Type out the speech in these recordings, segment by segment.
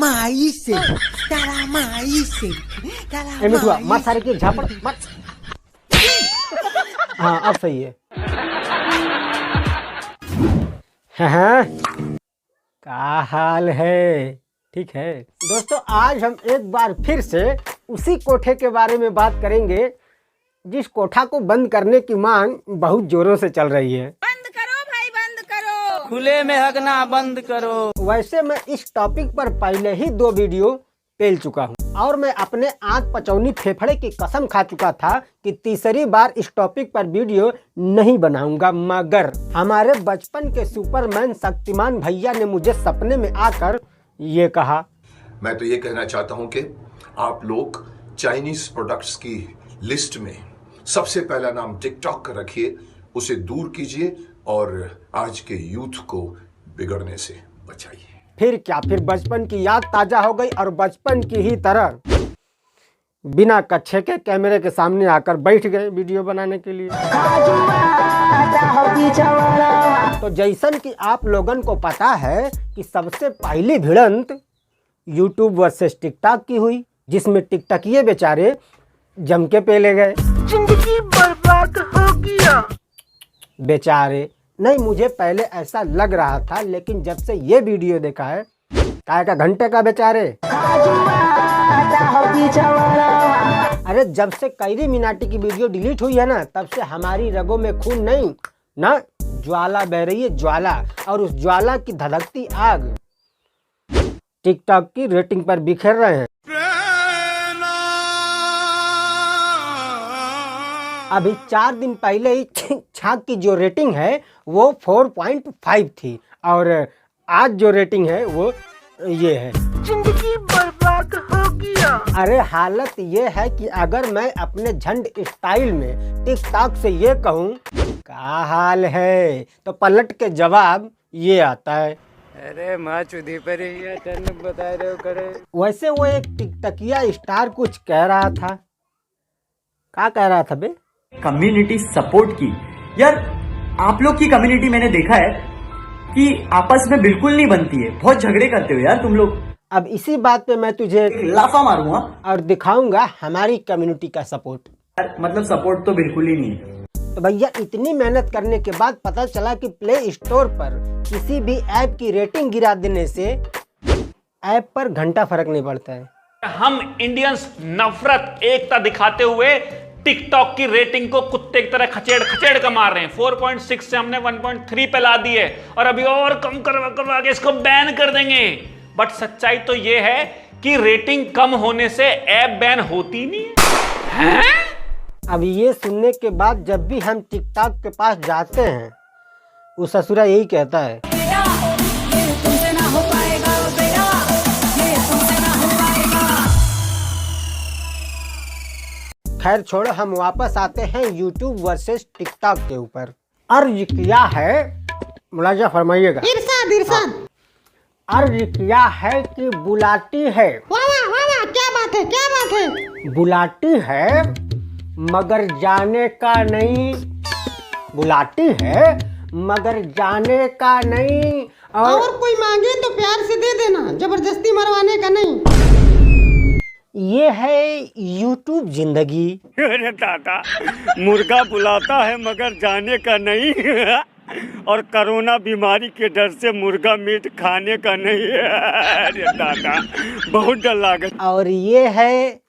माई से, तारा माई से, तारा मिठुआ मत सारे की झापड़ मत। हाँ अब सही है। हाँ क्या हाल है? ठीक है दोस्तों, आज हम एक बार फिर से उसी कोठे के बारे में बात करेंगे जिस कोठा को बंद करने की मांग बहुत जोरों से चल रही है। बंद करो भाई, बंद करो, खुले में हगना बंद करो। वैसे मैं इस टॉपिक पर पहले ही 2 वीडियो पेल चुका हूँ और मैं अपने आँख पचौनी फेफड़े की कसम खा चुका था कि तीसरी बार इस टॉपिक पर वीडियो नहीं बनाऊंगा, मगर हमारे बचपन के सुपरमैन शक्तिमान भैया ने मुझे सपने में आकर ये कहा, मैं तो ये कहना चाहता हूं कि आप लोग चाइनीज प्रोडक्ट्स की लिस्ट में सबसे पहला नाम टिकटॉक का रखिए, उसे दूर कीजिए और आज के यूथ को बिगड़ने से बचाइए। फिर क्या, फिर बचपन की याद ताजा हो गई और बचपन की ही तरह बिना कच्छे के कैमरे के सामने आकर बैठ गए वीडियो बनाने के लिए। तो जैसन कि आप लोगन को पता है कि सबसे पहली भिड़ंत यूट्यूब वर्सेस टिकटॉक की हुई, जिसमें टिकटॉकिये बेचारे जम के पेले गए। जिंदगी बर्बाद हो गया। बेचारे नहीं, मुझे पहले ऐसा लग रहा था, लेकिन जब से ये वीडियो देखा है, काय का घंटे का बेचारे। अरे जब से कैरी मिनाटी की वीडियो डिलीट हुई है ना, तब से हमारी रगों में खून नहीं ना ज्वाला बह रही है, ज्वाला। और उस ज्वाला की धधकती आग टिकटॉक की रेटिंग पर बिखेर रहे हैं। अभी 4 दिन पहले ही छाक की जो रेटिंग है वो 4.5 थी और आज जो रेटिंग है वो ये है। जिंदगी बर्बाद हो गया। अरे हालत ये है कि अगर मैं अपने झंड स्टाइल में टिकटॉक से ये कहूँ क्या हाल है, तो पलट के जवाब ये आता है, अरे माँ चुदी पर ही बता रहे हो करे। वैसे वो एक टिकटॉकिया स्टार कुछ कह रहा था। क्या कह रहा था बे? कम्युनिटी सपोर्ट की। यार आप लोग की कम्युनिटी मैंने देखा है कि आपस में बिल्कुल नहीं बनती है, बहुत झगड़े करते हो यार तुम लोग। अब इसी बात पे मैं तुझे लाफा मारूंगा और दिखाऊंगा हमारी कम्युनिटी का सपोर्ट। यार, मतलब सपोर्ट तो बिल्कुल ही नहीं है। तो भैया इतनी मेहनत करने के बाद पता चला कि प्ले स्टोर पर किसी भी ऐप की रेटिंग गिरा देने से ऐप पर घंटा फर्क नहीं पड़ता है। हम इंडियंस नफरत एकता दिखाते हुए टिकटॉक की रेटिंग को कुत्ते की तरह खचेड़ खचेड़ कर मार रहे हैं। 4.6 से हमने 1.3 पे ला दी है और अभी और कम करवा के इसको बैन कर देंगे। बट सच्चाई तो ये है कि रेटिंग कम होने से ऐप बैन होती नहीं है। अब ये सुनने के बाद जब भी हम टिकटॉक के पास जाते हैं, वो ससुरा यही कहता है, खैर छोड़ो, हम वापस आते हैं यूट्यूब वर्सेस टिकटॉक के ऊपर। अर्ज किया है, मुलाजा फरमाइएगा। इरशाद। अर्ज किया है कि बुलाती है, वाह वाह वाह वाह, क्या बात है, क्या बात है। बुलाती है मगर जाने का नहीं, बुलाती है मगर जाने का नहीं। और कोई मांगे तो प्यार से दे देना, जबरदस्ती मरवाने का नहीं। ये है यूट्यूब जिंदगी। अरे दादा, मुर्गा बुलाता है मगर जाने का नहीं और कोरोना बीमारी के डर से मुर्गा मीट खाने का नहीं। अरे दादा, बहुत डर लागत। और ये है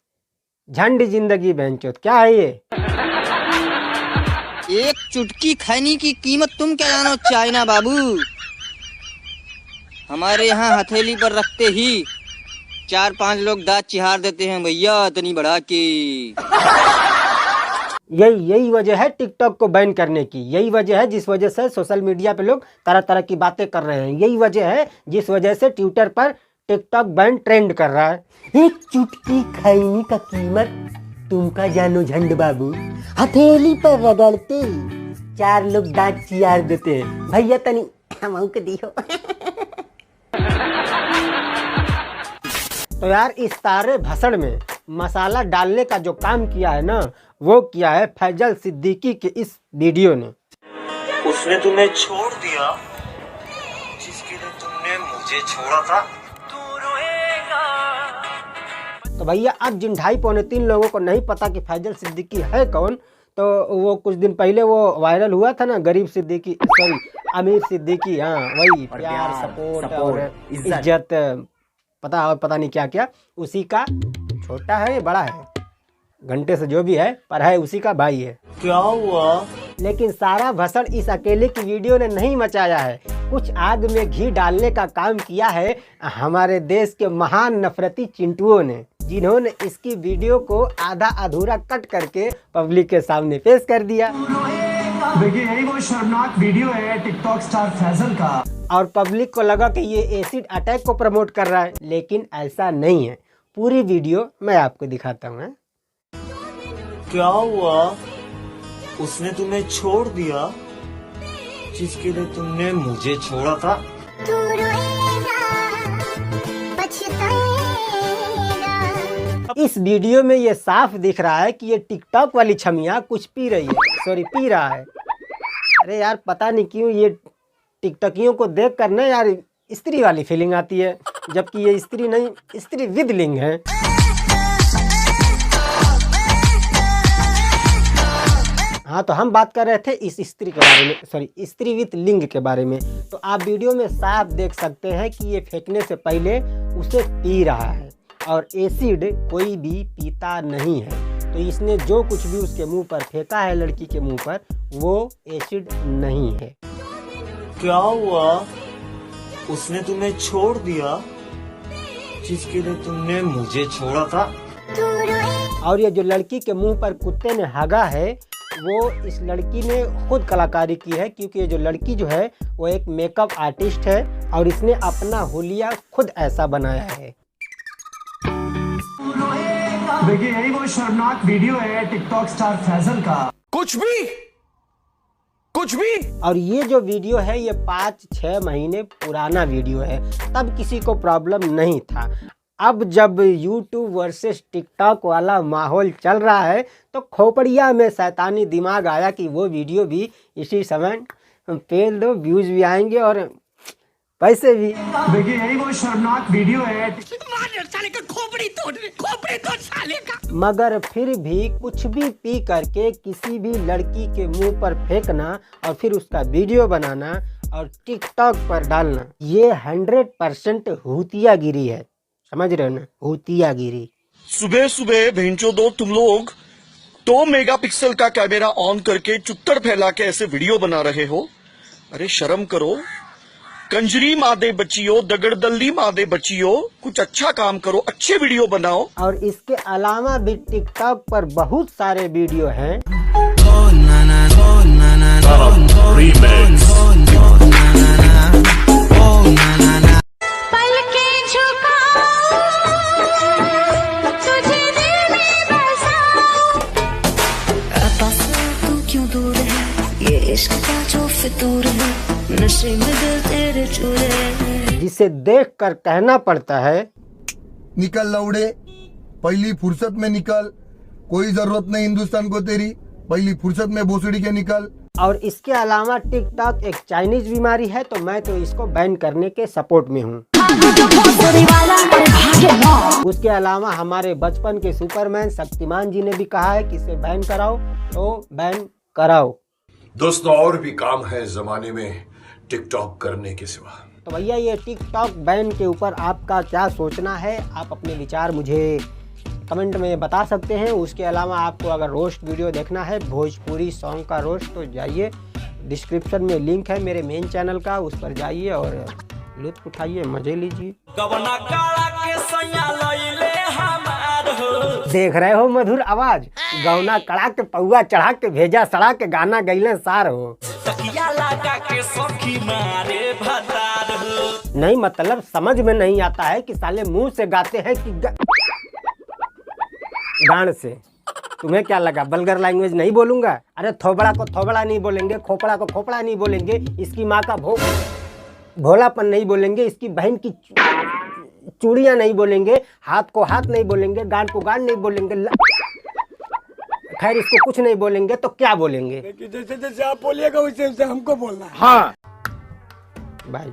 झंड जिंदगी बेंचोत। क्या है ये? एक चुटकी खैनी की कीमत तुम क्या जानो चाइना बाबू। हमारे यहाँ हथेली पर रखते ही 4-5 लोग दांत चिहार देते हैं भैया, इतनी बढ़ा के। यही वजह है टिकटॉक को बैन करने की। यही वजह है जिस वजह से सोशल मीडिया पे लोग तरह तरह की बातें कर रहे हैं। यही वजह है जिस वजह से ट्विटर पर टिकटॉक बैन ट्रेंड कर रहा है। एक चुटकी खैनी का कीमत तुम का जानो झंड बाबू, हथेली पर रगड़ते 4 लोग दांत चियार देते हैं। भैया तनी हमको के दियो। तो यार इस तारे भसड़ में मसाला डालने का जो काम किया है ना, वो किया है फैजल सिद्दीकी के इस वीडियो ने। उसने तुम्हें छोड़ दिया जिसके लिए तुमने मुझे छोड़ा था। तू रोएगा तो भैया अब जिन 2.5-3 लोगों को नहीं पता कि फैजल सिद्दीकी है कौन, तो वो कुछ दिन पहले वो वायरल हुआ था ना, गरीब सिद्दीकी, सॉरी अमीर सिद्दीकी, हाँ वही, प्यार सपोर्ट और इज्जत, पता नहीं क्या क्या, उसी का छोटा है बड़ा है, घंटे से जो भी है पर है उसी का भाई है। क्या हुआ? लेकिन सारा भसड़ इस अकेले की वीडियो ने नहीं मचाया है, कुछ आग में घी डालने का काम किया है हमारे देश के महान नफरती चिंटुओं ने, जिन्होंने इसकी वीडियो को आधा अधूरा कट करके पब्लिक के सामने पेश कर दिया। देखिए यही वो शर्मनाक वीडियो है टिकटॉक स्टार फैजल का, और पब्लिक को लगा कि ये एसिड अटैक को प्रमोट कर रहा है, लेकिन ऐसा नहीं है। पूरी वीडियो मैं आपको दिखाता हूँ। क्या हुआ? उसने तुम्हें छोड़ दिया जिसके लिए तुमने मुझे छोड़ा था। इस वीडियो में ये साफ दिख रहा है कि ये टिकटॉक वाली छमिया कुछ पी रहा है। अरे यार पता नहीं क्यों ये टिकटॉकियों को देख कर ना यार स्त्री वाली फीलिंग आती है, जबकि ये स्त्री नहीं, स्त्री विद लिंग है। हाँ तो हम बात कर रहे थे इस स्त्री के बारे में, सॉरी स्त्री विद लिंग के बारे में। तो आप वीडियो में साफ देख सकते हैं कि ये फेंकने से पहले उसे पी रहा है, और एसिड कोई भी पीता नहीं है। तो इसने जो कुछ भी उसके मुंह पर फेंका है लड़की के मुंह पर, वो एसिड नहीं है। क्या हुआ? उसने तुम्हें छोड़ दिया जिसके लिए तुमने मुझे छोड़ा था। और ये जो लड़की के मुंह पर कुत्ते ने हगा है, वो इस लड़की ने खुद कलाकारी की है, क्योंकि ये जो लड़की जो है वो एक मेकअप आर्टिस्ट है और इसने अपना हुलिया खुद ऐसा बनाया है। देखिए यही वो शर्मनाक वीडियो है टिकटॉक स्टार फैजल का। कुछ भी और ये जो वीडियो है ये 5-6 महीने पुराना वीडियो है, तब किसी को प्रॉब्लम नहीं था। अब जब YouTube वर्सेस टिकटॉक वाला माहौल चल रहा है, तो खोपड़िया में शैतानी दिमाग आया कि वो वीडियो भी इसी समय फेल दो, व्यूज भी आएंगे और पैसे भी। देखिए यही वो शर्मनाक वीडियो है। मगर फिर भी कुछ भी पी करके किसी भी लड़की के मुंह पर फेंकना और फिर उसका वीडियो बनाना और टिकटॉक पर डालना, ये 100% हुतियागिरी है। समझ रहे हो ना, हुतियागिरी। सुबह सुबह भेंचो दो तुम लोग 2 मेगापिक्सल का कैमरा ऑन करके चुत्तर फैला के ऐसे वीडियो बना रहे हो। अरे शर्म करो। कंजरी मादे बच्चियों, दगड़दल्ली मादे बच्चियों, कुछ अच्छा काम करो, अच्छे वीडियो बनाओ। और इसके अलावा भी टिकटॉक पर बहुत सारे वीडियो हैं। जिसे देखकर कहना पड़ता है, निकल लौड़े, पहली फुर्सत में निकल, कोई जरूरत नहीं हिंदुस्तान को तेरी, पहली फुर्सत में भोसड़ी के निकल। और इसके अलावा टिकटॉक एक चाइनीज बीमारी है, तो मैं तो इसको बैन करने के सपोर्ट में हूँ। उसके अलावा हमारे बचपन के सुपरमैन शक्तिमान जी ने भी कहा है कि इसे बैन कराओ, तो बैन कराओ। दोस्तों और भी काम है जमाने में टिकटॉक करने के सिवा। तो भैया ये टिकटॉक बैन के ऊपर आपका क्या सोचना है, आप अपने विचार मुझे कमेंट में बता सकते हैं। उसके अलावा आपको अगर रोस्ट वीडियो देखना है, भोजपुरी सॉन्ग का रोस्ट, तो जाइए, डिस्क्रिप्शन में लिंक है मेरे मेन चैनल का, उस पर जाइए और लुत्फ उठाइए, मजे लीजिए। देख रहे हो मधुर आवाज, गौना कड़ा के पौआ चढ़ा के भेजा सड़ा के गाना गईले सार हो। नहीं मतलब समझ में नहीं आता है कि साले मुंह से गाते हैं कि गान से। तुम्हें क्या लगा बल्गर लैंग्वेज नहीं बोलूंगा? अरे थोबड़ा को थोबड़ा नहीं बोलेंगे, खोपड़ा को खोपड़ा नहीं बोलेंगे, इसकी माँ का भोलापन नहीं बोलेंगे, इसकी बहन की चूड़ियां नहीं बोलेंगे, हाथ को हाथ नहीं बोलेंगे, गान को गान नहीं बोलेंगे, खैर इसको कुछ नहीं बोलेंगे, तो क्या बोलेंगे? जैसे जैसे आप बोलिएगा वैसे वैसे हमको बोलना है। हाँ भाई।